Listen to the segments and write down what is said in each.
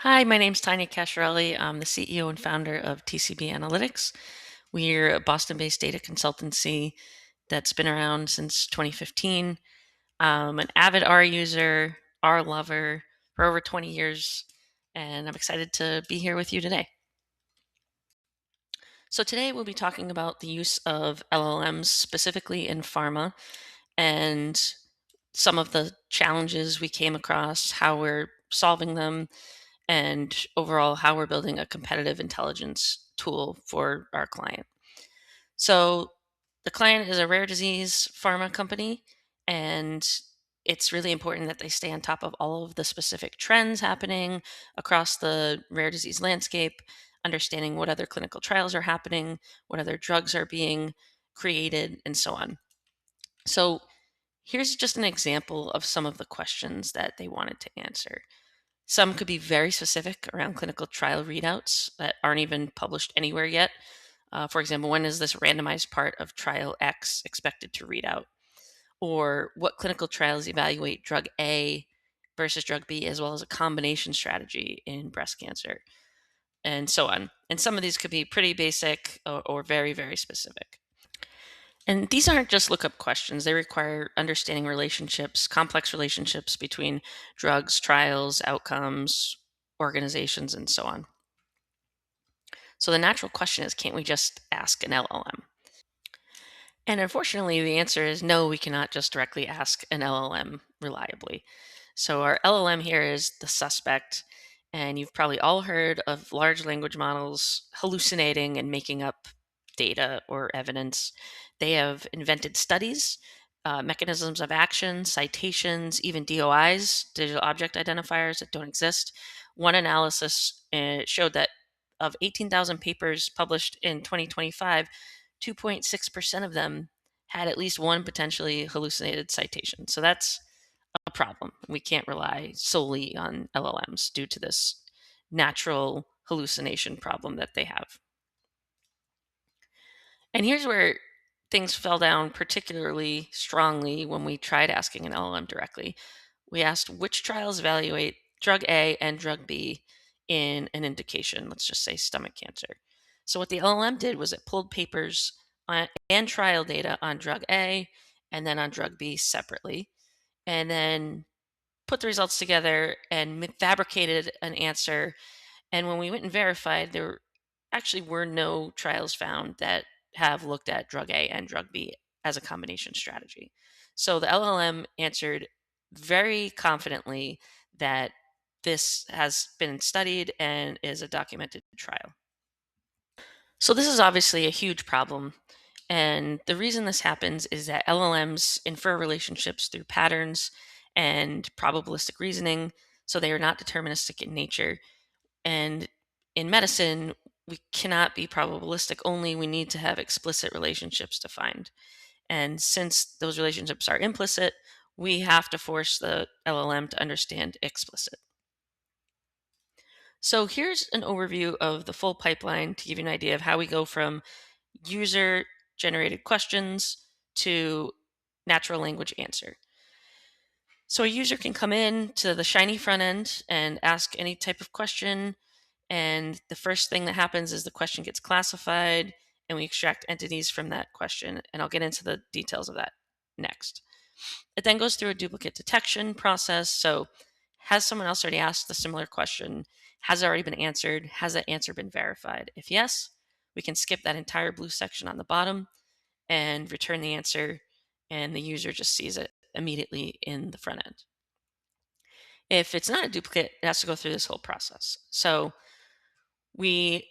Hi, my name's Tanya Casciarelli. I'm the CEO and founder of TCB Analytics. We're a Boston-based data consultancy that's been around since 2015. I'm an avid R user, R lover for over 20 years, and I'm excited to be here with you today. So today we'll be talking about the use of LLMs specifically in pharma and some of the challenges we came across, how we're solving them, and overall how we're building a competitive intelligence tool for our client. So the client is a rare disease pharma company, and it's really important that they stay on top of all of the specific trends happening across the rare disease landscape, understanding what other clinical trials are happening, what other drugs are being created, and so on. So here's just an example of some of the questions that they wanted to answer. Some could be very specific around clinical trial readouts that aren't even published anywhere yet. For example, when is this randomized part of trial X expected to read out? Or what clinical trials evaluate drug A versus drug B, as well as a combination strategy in breast cancer, and so on. And some of these could be pretty basic or very, very specific. And these aren't just lookup questions. They require understanding relationships, complex relationships between drugs, trials, outcomes, organizations, and so on. So the natural question is, can't we just ask an LLM? And unfortunately, the answer is no, we cannot just directly ask an LLM reliably. So our LLM here is the suspect, and you've probably all heard of large language models hallucinating and making up data or evidence. They have invented studies, mechanisms of action, citations, even DOIs, digital object identifiers that don't exist. One analysis showed that of 18,000 papers published in 2025, 2.6% of them had at least one potentially hallucinated citation. So that's a problem. We can't rely solely on LLMs due to this natural hallucination problem that they have. And here's where things fell down particularly strongly when we tried asking an LLM directly. We asked which trials evaluate drug A and drug B in an indication, let's just say stomach cancer. So what the LLM did was it pulled papers and trial data on drug A and then on drug B separately, and then put the results together and fabricated an answer. And when we went and verified, there actually were no trials found that have looked at drug A and drug B as a combination strategy. So the LLM answered very confidently that this has been studied and is a documented trial. So this is obviously a huge problem. And the reason this happens is that LLMs infer relationships through patterns and probabilistic reasoning, so they are not deterministic in nature. And in medicine, we cannot be probabilistic only. We need to have explicit relationships defined. And since those relationships are implicit, we have to force the LLM to understand explicit. So here's an overview of the full pipeline to give you an idea of how we go from user generated questions to natural language answer. So a user can come in to the shiny front end and ask any type of question. And the first thing that happens is the question gets classified and we extract entities from that question. And I'll get into the details of that next. It then goes through a duplicate detection process. So has someone else already asked the similar question? Has it already been answered? Has that answer been verified? If yes, we can skip that entire blue section on the bottom and return the answer, and the user just sees it immediately in the front end. If it's not a duplicate, it has to go through this whole process. So we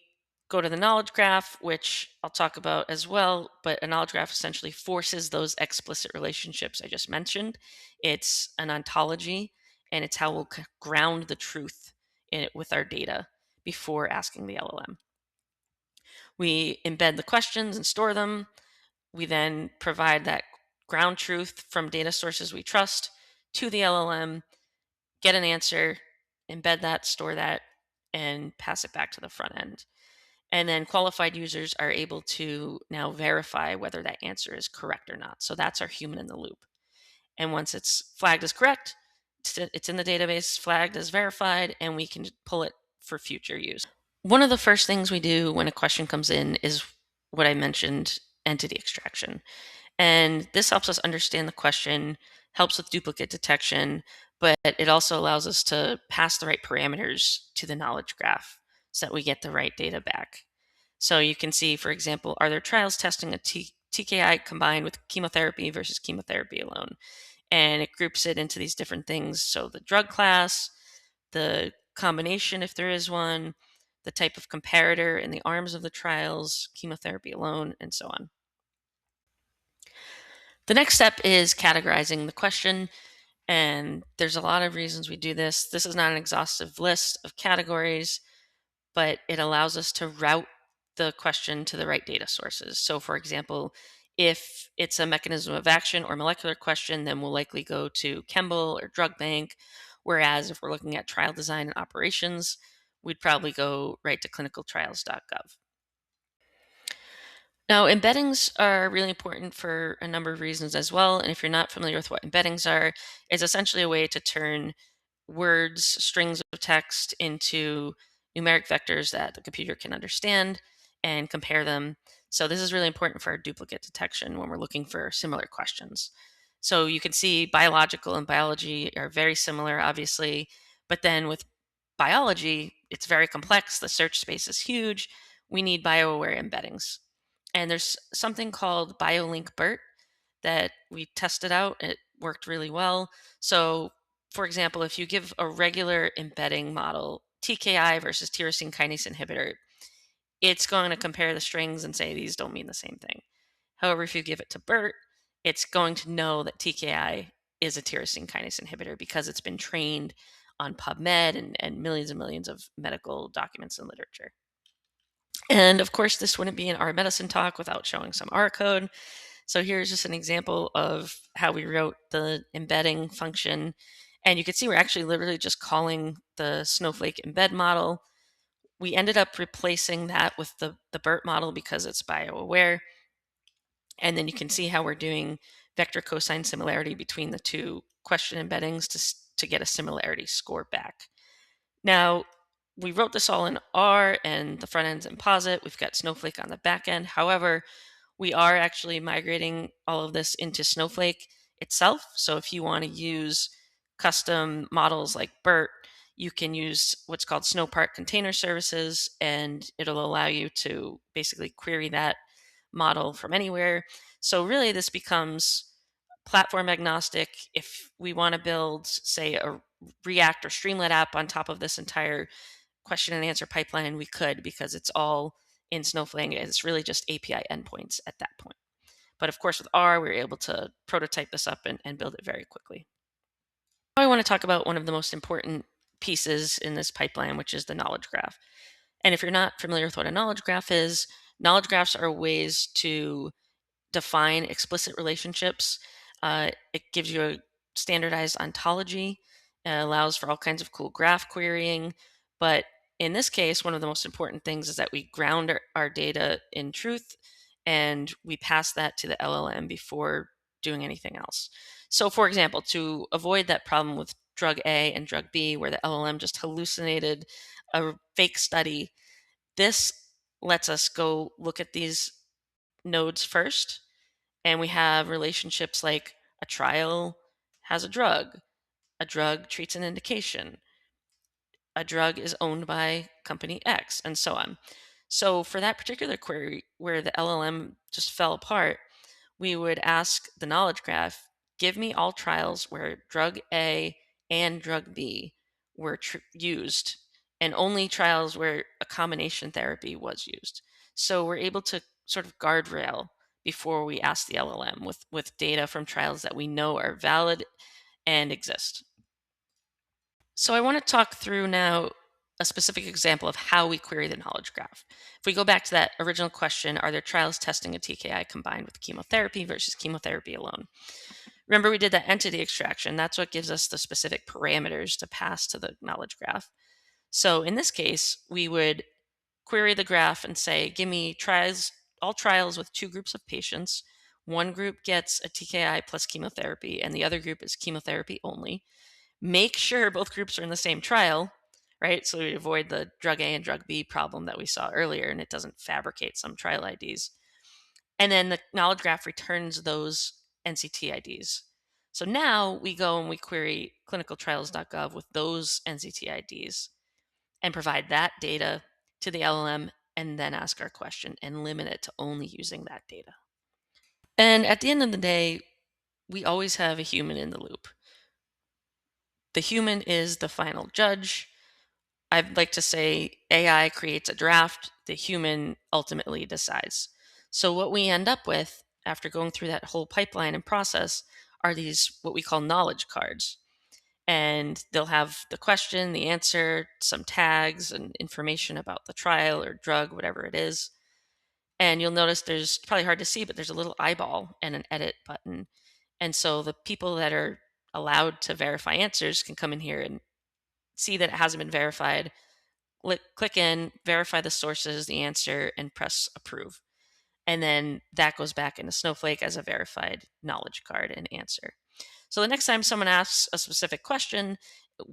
go to the knowledge graph, which I'll talk about as well, but a knowledge graph essentially forces those explicit relationships I just mentioned. It's an ontology, and it's how we'll ground the truth in it with our data before asking the LLM. We embed the questions and store them. We then provide that ground truth from data sources we trust to the LLM, get an answer, embed that, store that, and pass it back to the front end. And then qualified users are able to now verify whether that answer is correct or not. So that's our human in the loop. And once it's flagged as correct, it's in the database, flagged as verified, and we can pull it for future use. One of the first things we do when a question comes in is what I mentioned, entity extraction. And this helps us understand the question, helps with duplicate detection, but it also allows us to pass the right parameters to the knowledge graph so that we get the right data back. So you can see, for example, are there trials testing a TKI combined with chemotherapy versus chemotherapy alone? And it groups it into these different things. So the drug class, the combination, if there is one, the type of comparator in the arms of the trials, chemotherapy alone, and so on. The next step is categorizing the question, and there's a lot of reasons we do this. This is not an exhaustive list of categories, but it allows us to route the question to the right data sources. So, for example, if it's a mechanism of action or molecular question, then we'll likely go to Chembl or Drug Bank. Whereas if we're looking at trial design and operations, we'd probably go right to clinicaltrials.gov. Now, embeddings are really important for a number of reasons as well. And if you're not familiar with what embeddings are, it's essentially a way to turn words, strings of text into numeric vectors that the computer can understand and compare them. So this is really important for our duplicate detection when we're looking for similar questions. So you can see biological and biology are very similar, obviously, but then with biology, it's very complex. The search space is huge. We need bio-aware embeddings. And there's something called BioLink BERT that we tested out. It worked really well. So, for example, if you give a regular embedding model, TKI versus tyrosine kinase inhibitor, it's going to compare the strings and say these don't mean the same thing. However, if you give it to BERT, it's going to know that TKI is a tyrosine kinase inhibitor because it's been trained on PubMed and millions of medical documents and literature. And of course, this wouldn't be an R medicine talk without showing some R code. So here's just an example of how we wrote the embedding function. And you can see we're actually literally just calling the Snowflake embed model. We ended up replacing that with the BERT model because it's bio-aware. And then you can see how we're doing vector cosine similarity between the two question embeddings to get a similarity score back. Now, we wrote this all in R and the front end's in POSIT. We've got Snowflake on the back end. However, we are actually migrating all of this into Snowflake itself. So if you want to use custom models like BERT, you can use what's called Snowpark container services, and it'll allow you to basically query that model from anywhere. So really this becomes platform agnostic. If we want to build, say, a React or Streamlit app on top of this entire question and answer pipeline, we could, because it's all in Snowflake. It's really just API endpoints at that point. But of course, with R, we were able to prototype this up and build it very quickly. Now I want to talk about one of the most important pieces in this pipeline, which is the knowledge graph. And if you're not familiar with what a knowledge graph is, knowledge graphs are ways to define explicit relationships. It gives you a standardized ontology, allows for all kinds of cool graph querying. But in this case, one of the most important things is that we ground our data in truth and we pass that to the LLM before doing anything else. So, for example, to avoid that problem with drug A and drug B, where the LLM just hallucinated a fake study, this lets us go look at these nodes first, and we have relationships like a trial has a drug treats an indication, a drug is owned by company X, and so on. So for that particular query where the LLM just fell apart, we would ask the knowledge graph, give me all trials where drug A and drug B were used, and only trials where a combination therapy was used. So we're able to sort of guardrail before we ask the LLM with data from trials that we know are valid and exist. So I want to talk through now a specific example of how we query the knowledge graph. If we go back to that original question, are there trials testing a TKI combined with chemotherapy versus chemotherapy alone? Remember, we did that entity extraction. That's what gives us the specific parameters to pass to the knowledge graph. So in this case, we would query the graph and say, give me trials, all trials with two groups of patients. One group gets a TKI plus chemotherapy, and the other group is chemotherapy only. Make sure both groups are in the same trial. right? So we avoid the drug A and drug B problem that we saw earlier, and it doesn't fabricate some trial IDs. And then the knowledge graph returns those NCT IDs. So now we go and we query clinicaltrials.gov with those NCT IDs and provide that data to the LLM and then ask our question and limit it to only using that data. And at the end of the day, we always have a human in the loop. The human is the final judge. I'd like to say AI creates a draft, the human ultimately decides. So, what we end up with after going through that whole pipeline and process are these what we call knowledge cards. And they'll have the question, the answer, some tags, and information about the trial or drug, whatever it is. And you'll notice there's probably hard to see, but there's a little eyeball and an edit button. And so the people that are allowed to verify answers can come in here and see that it hasn't been verified, click in, verify the sources, the answer, and press approve. And then that goes back into Snowflake as a verified knowledge card and answer. So the next time someone asks a specific question,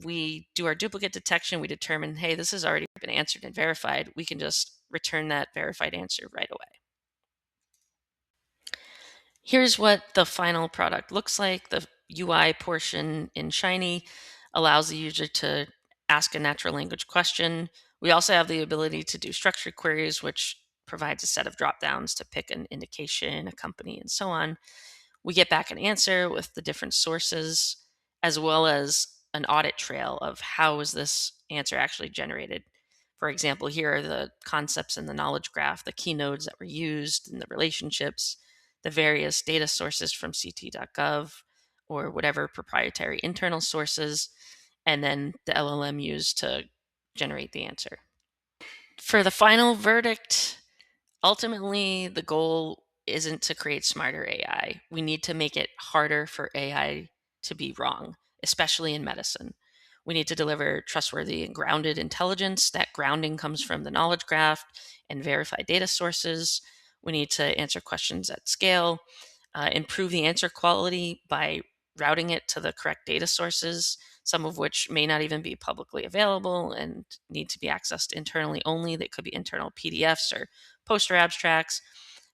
we do our duplicate detection. We determine, hey, this has already been answered and verified. We can just return that verified answer right away. Here's what the final product looks like. The UI portion in Shiny allows the user to ask a natural language question. We also have the ability to do structured queries, which provides a set of drop downs to pick an indication, a company, and so on. We get back an answer with the different sources, as well as an audit trail of how was this answer actually generated. For example, here are the concepts in the knowledge graph, the key nodes that were used, and the relationships, the various data sources from ct.gov or whatever proprietary internal sources, and then the LLM used to generate the answer. For the final verdict, ultimately, the goal isn't to create smarter AI. We need to make it harder for AI to be wrong, especially in medicine. We need to deliver trustworthy and grounded intelligence. That grounding comes from the knowledge graph and verified data sources. We need to answer questions at scale, improve the answer quality by routing it to the correct data sources, some of which may not even be publicly available and need to be accessed internally only. They could be internal PDFs or poster abstracts.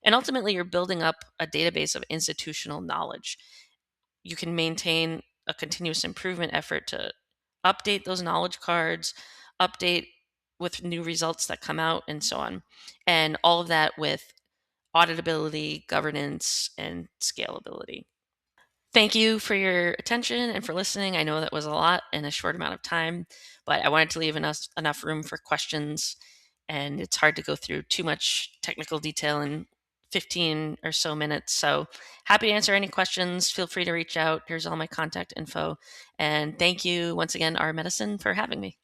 And ultimately, you're building up a database of institutional knowledge. You can maintain a continuous improvement effort to update those knowledge cards, update with new results that come out, and so on. And all of that with auditability, governance, and scalability. Thank you for your attention and for listening. I know that was a lot in a short amount of time, but I wanted to leave enough room for questions. And it's hard to go through too much technical detail in 15 or so minutes. So happy to answer any questions. Feel free to reach out. Here's all my contact info. And thank you once again, Our Medicine, for having me.